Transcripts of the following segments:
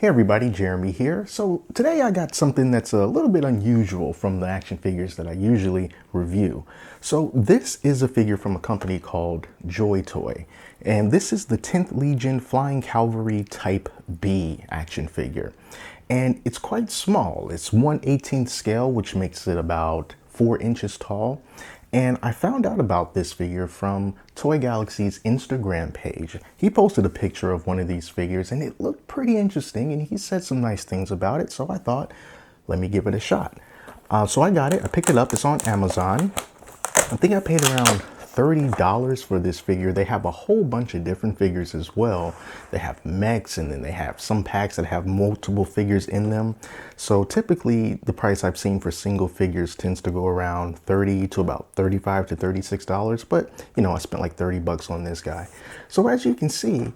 Hey everybody, Jeremy here. So today I got something that's a little bit unusual from the action figures that I usually review. So this is a figure from a company called JoyToy, and this is the 10th Legion Flying Calvary Type B action figure. And it's quite small. It's 1/18 scale, which makes it about 4 inches tall. And I found out about this figure from Toy Galaxy's Instagram page. He posted a picture of one of these figures and it looked pretty interesting and he said some nice things about it. So I thought, let me give it a shot. So I got it. I picked it up. It's on Amazon. I think I paid around $30 for this figure. They have a whole bunch of different figures as well. They have mechs, and then they have some packs that have multiple figures in them. So typically the price I've seen for single figures tends to go around 30 to about $35 to $36. But you know, I spent like 30 bucks on this guy. So as you can see,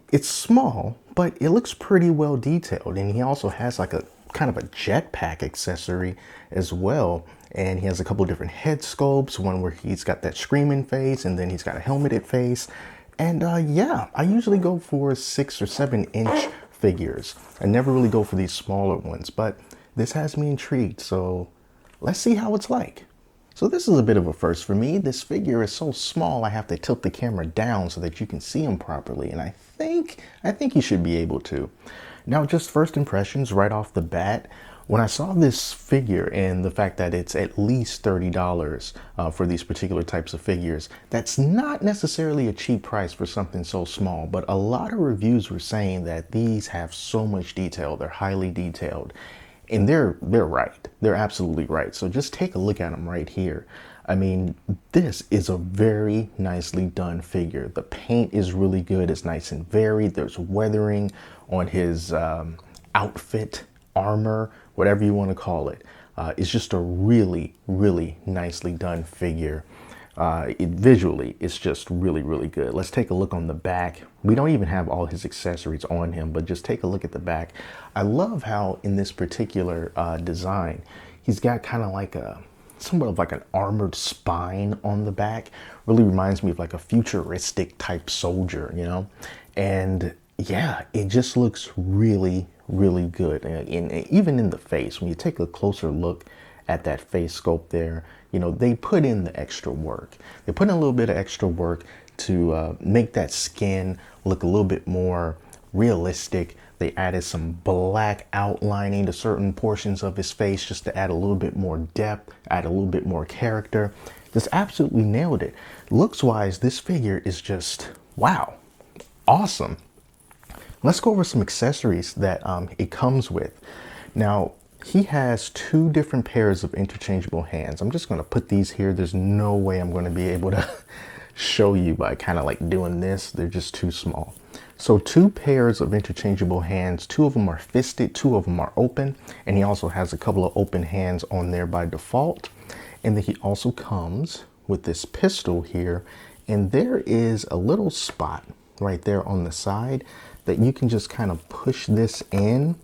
it's small, but it looks pretty well detailed. And he also has like a kind of a jetpack accessory as well. And he has a couple of different head sculpts, one where he's got that screaming face and then he's got a helmeted face. And yeah, I usually go for 6 or 7 inch figures. I never really go for these smaller ones, but this has me intrigued. So let's see how it's like. So this is a bit of a first for me. This figure is so small, I have to tilt the camera down so that you can see him properly. And I think you should be able to. Now, just first impressions right off the bat. When I saw this figure and the fact that it's at least $30 for these particular types of figures, that's not necessarily a cheap price for something so small, but a lot of reviews were saying that these have so much detail, they're highly detailed, and they're right. They're absolutely right. So just take a look at them right here. I mean, this is a very nicely done figure. The paint is really good. It's nice and varied. There's weathering on his outfit, armor, whatever you want to call it. It's just a really, really nicely done figure. Visually, it's just really, really good. Let's take a look on the back. We don't even have all his accessories on him, but just take a look at the back. I love how in this particular design, he's got kind of like somewhat of like an armored spine on the back. Really reminds me of like a futuristic type soldier, you know? And yeah, it just looks really, really good. And even in the face, when you take a closer look at that face sculpt there, you know, they put in the extra work. They put in a little bit of extra work to make that skin look a little bit more realistic. They added some black outlining to certain portions of his face just to add a little bit more depth, add a little bit more character. Just absolutely nailed it. Looks wise, this figure is just, wow, awesome. Let's go over some accessories that it comes with. Now, he has 2 different pairs of interchangeable hands. I'm just going to put these here. There's no way I'm going to be able to show you by kind of like doing this. They're just too small. So 2 pairs of interchangeable hands. 2 of them are fisted, 2 of them are open. And he also has a couple of open hands on there by default. And then he also comes with this pistol here. And there is a little spot right there on the side that you can just kind of push this in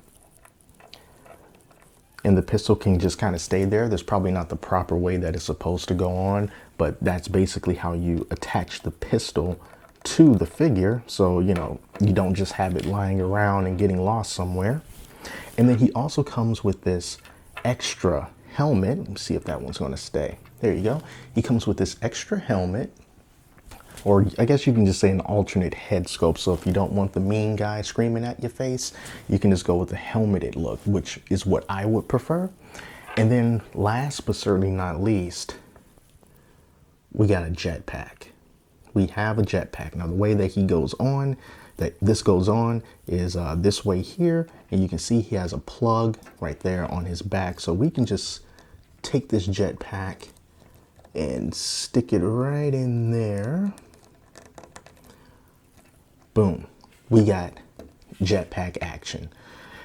and the pistol can just kind of stay there. There's probably not the proper way that it's supposed to go on, but that's basically how you attach the pistol to the figure. So, you know, you don't just have it lying around and getting lost somewhere. And then he also comes with this extra helmet. Let's see if that one's going to stay. There you go. He comes with this extra helmet. Or I guess you can just say an alternate head sculpt. So if you don't want the mean guy screaming at your face, you can just go with the helmeted look, which is what I would prefer. And then last but certainly not least, we got a jetpack. We have a jetpack. Now the way that he goes on, that this goes on is this way here. And you can see he has a plug right there on his back. So we can just take this jetpack and stick it right in there. Boom, we got jetpack action.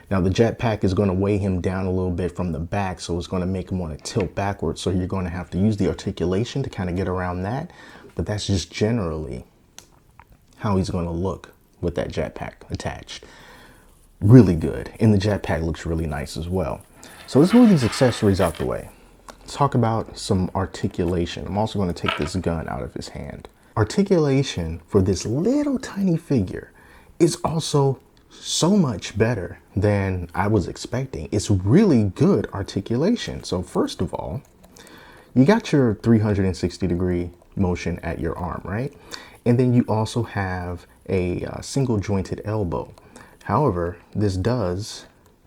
Now the jetpack is going to weigh him down a little bit from the back, so it's going to make him want to tilt backwards. So you're going to have to use the articulation to kind of get around that. But that's just generally how he's going to look with that jetpack attached. Really good. And the jetpack looks really nice as well. So let's move these accessories out the way. Let's talk about some articulation. I'm also going to take this gun out of his hand. Articulation for this little tiny figure is also so much better than I was expecting. It's really good articulation. So first of all, you got your 360-degree motion at your arm, right? And then you also have a single jointed elbow. However, this does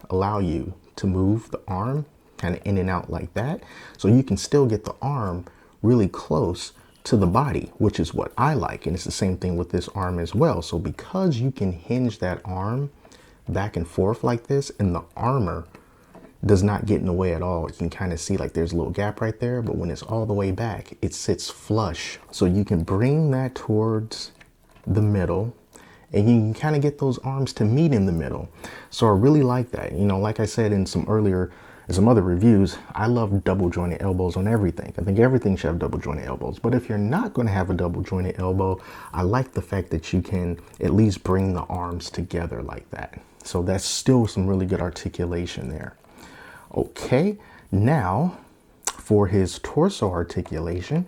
allow you to move the arm kind of in and out like that. So you can still get the arm really close to the body, which is what I like. And it's the same thing with this arm as well. So because you can hinge that arm back and forth like this, and the armor does not get in the way at all. You can kind of see like there's a little gap right there, but when it's all the way back, it sits flush. So you can bring that towards the middle, and you can kind of get those arms to meet in the middle. So I really like that. You know, like I said in some other reviews, I love double jointed elbows on everything. I think everything should have double jointed elbows. But if you're not going to have a double jointed elbow, I like the fact that you can at least bring the arms together like that. So that's still some really good articulation there. Okay, now for his torso articulation,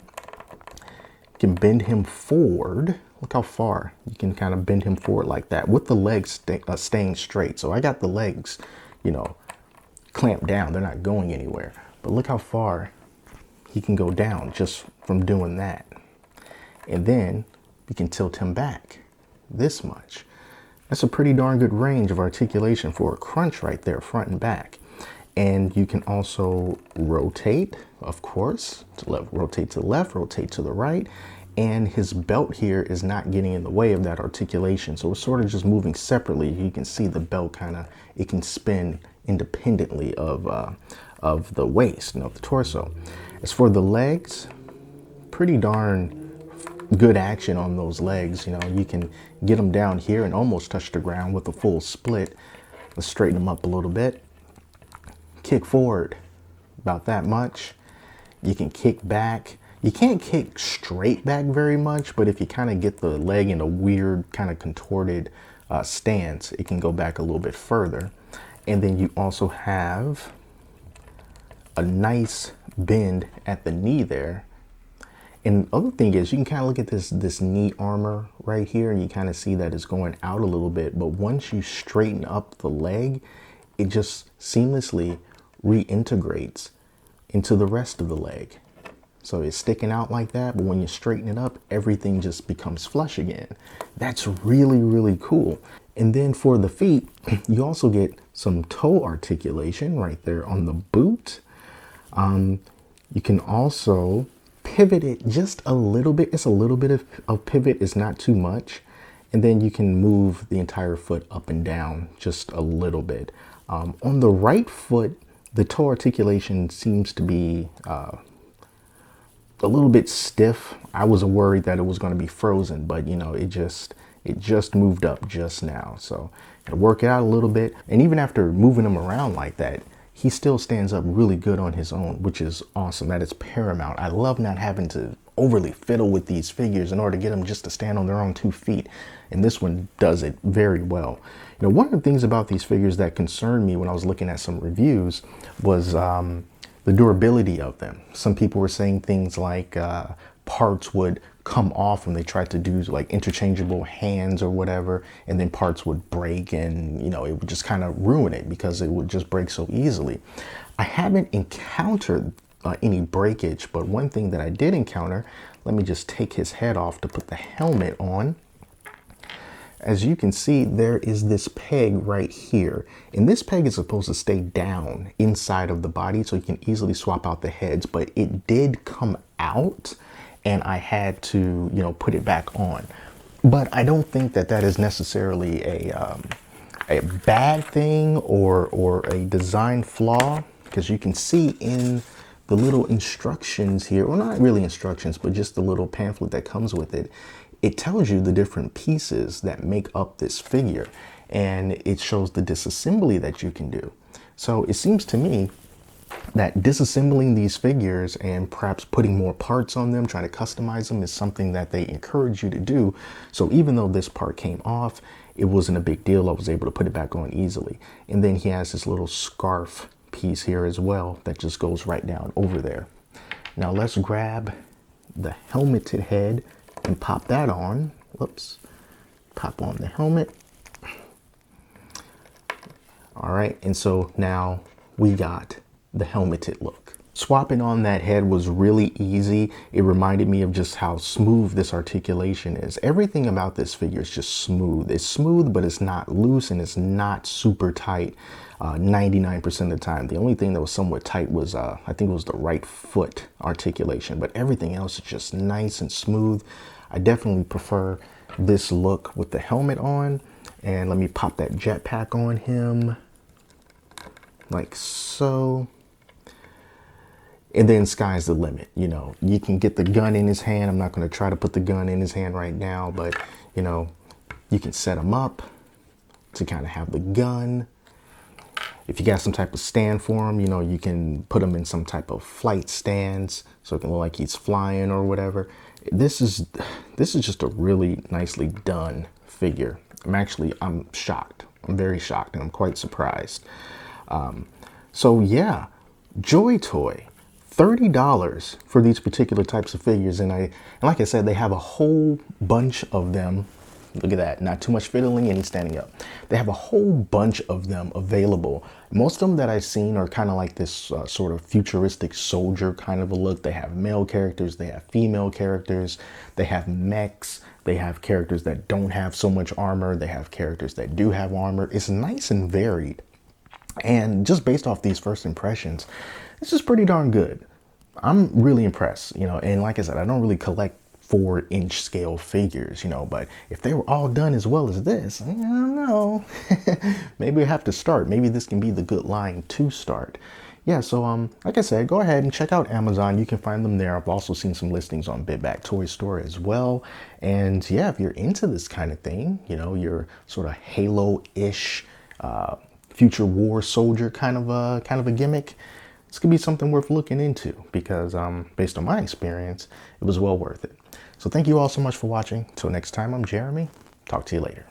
you can bend him forward. Look how far you can kind of bend him forward like that with the legs staying straight. So I got the legs, you know, clamped down. They're not going anywhere. But look how far he can go down just from doing that. And then you can tilt him back this much. That's a pretty darn good range of articulation for a crunch right there, front and back. And you can also rotate, of course, rotate to the left, rotate to the right. And his belt here is not getting in the way of that articulation. So it's sort of just moving separately. You can see the belt it can spin independently of the waist, you know, the torso. As for the legs, pretty darn good action on those legs. You know, you can get them down here and almost touch the ground with a full split. Let's straighten them up a little bit. Kick forward about that much. You can kick back. You can't kick straight back very much, but if you kind of get the leg in a weird kind of contorted stance, it can go back a little bit further. And then you also have a nice bend at the knee there. And the other thing is you can kind of look at this knee armor right here, and you kind of see that it's going out a little bit. But once you straighten up the leg, it just seamlessly reintegrates into the rest of the leg. So it's sticking out like that, but when you straighten it up, everything just becomes flush again. That's really, really cool. And then for the feet, you also get some toe articulation right there on the boot. You can also pivot it just a little bit. It's a little bit of pivot, it's not too much. And then you can move the entire foot up and down just a little bit. On the right foot, the toe articulation seems to be a little bit stiff. I was worried that it was going to be frozen, but you know, it just moved up just now. So gotta work it out a little bit. And even after moving him around like that, he still stands up really good on his own, which is awesome. That is paramount. I love not having to overly fiddle with these figures in order to get them just to stand on their own 2 feet. And this one does it very well. You know, one of the things about these figures that concerned me when I was looking at some reviews was the durability of them. Some people were saying things like parts would come off when they tried to do like interchangeable hands or whatever, and then parts would break, and you know, it would just kind of ruin it because it would just break so easily. I haven't encountered any breakage, but one thing that I did encounter, let me just take his head off to put the helmet on. As you can see, there is this peg right here, and this peg is supposed to stay down inside of the body so you can easily swap out the heads, but it did come out and I had to, you know, put it back on. But I don't think that that is necessarily a bad thing or a design flaw, because you can see in the little instructions here, well, not really instructions, but just the little pamphlet that comes with it, it tells you the different pieces that make up this figure, and it shows the disassembly that you can do. So it seems to me that disassembling these figures and perhaps putting more parts on them, trying to customize them, is something that they encourage you to do. So even though this part came off, it wasn't a big deal. I was able to put it back on easily. And then he has this little scarf piece here as well that just goes right down over there. Now let's grab the helmeted head and pop that on. Whoops. Pop on the helmet. All right, and so now we got the helmeted look. Swapping on that head was really easy. It reminded me of just how smooth this articulation is. Everything about this figure is just smooth. It's smooth, but it's not loose and it's not super tight 99% of the time. The only thing that was somewhat tight was, I think it was the right foot articulation, but everything else is just nice and smooth. I definitely prefer this look with the helmet on. And let me pop that jetpack on him like so. And then sky's the limit. You know, you can get the gun in his hand. I'm not going to try to put the gun in his hand right now, but you know, you can set him up to kind of have the gun. If you got some type of stand for him, you know, you can put him in some type of flight stance so it can look like he's flying or whatever. This is just a really nicely done figure. I'm shocked. I'm very shocked and I'm quite surprised. So yeah, JoyToy. $30 for these particular types of figures, and like I said, they have a whole bunch of them. Look at that, not too much fiddling and he's standing up. They have a whole bunch of them available. Most of them that I've seen are kind of like this sort of futuristic soldier kind of a look. They have male characters, they have female characters, they have mechs, they have characters that don't have so much armor, they have characters that do have armor. It's nice and varied. And just based off these first impressions, this is pretty darn good. I'm really impressed, you know, and like I said, I don't really collect 4-inch scale figures, you know, but if they were all done as well as this, I don't know. Maybe we have to start. Maybe this can be the good line to start. Yeah, so like I said, go ahead and check out Amazon. You can find them there. I've also seen some listings on Big Back Toy Store as well. And yeah, if you're into this kind of thing, you know, you're sort of Halo-ish future war soldier kind of a gimmick, this could be something worth looking into because based on my experience, it was well worth it. So thank you all so much for watching. Till next time, I'm Jeremy. Talk to you later.